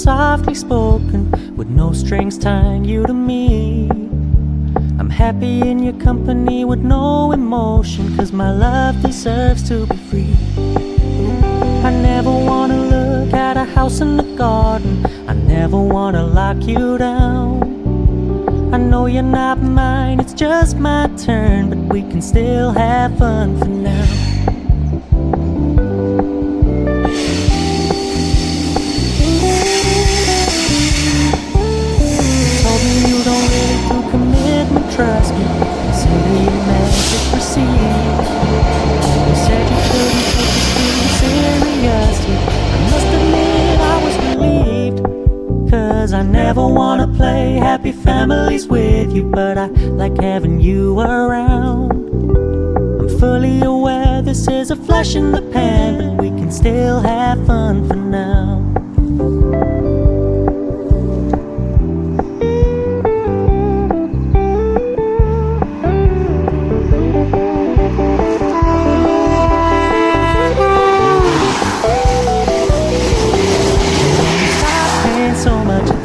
softly spoken, with no strings tying you to me. I'm happy in your company with no emotion, 'cause my love deserves to be free. I never wanna look at a house in the garden, I never wanna lock you down. I know you're not mine, it's just my turn, but we can still have fun for now. Trust me, consider your message received. You said you couldn't take this too seriously. I must admit I was relieved, 'cause I never wanna play happy families with you, but I like having you around. I'm fully aware this is a flash in the pan, but we can still have fun for now.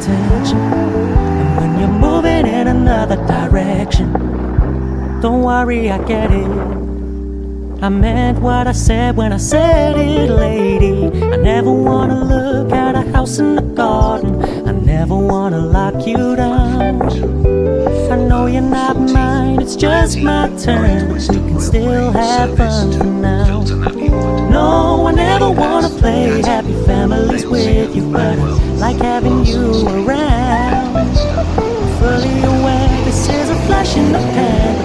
And when you're moving in another direction, don't worry, I get it. I meant what I said when I said it, lady. I never wanna look at a house in the garden, I never wanna lock you down. I know you're not mine, it's just my turn, but we can still have fun for now. No, I never wanna play happy families with you, but I like having you around. Fully aware this is a flash in the pan,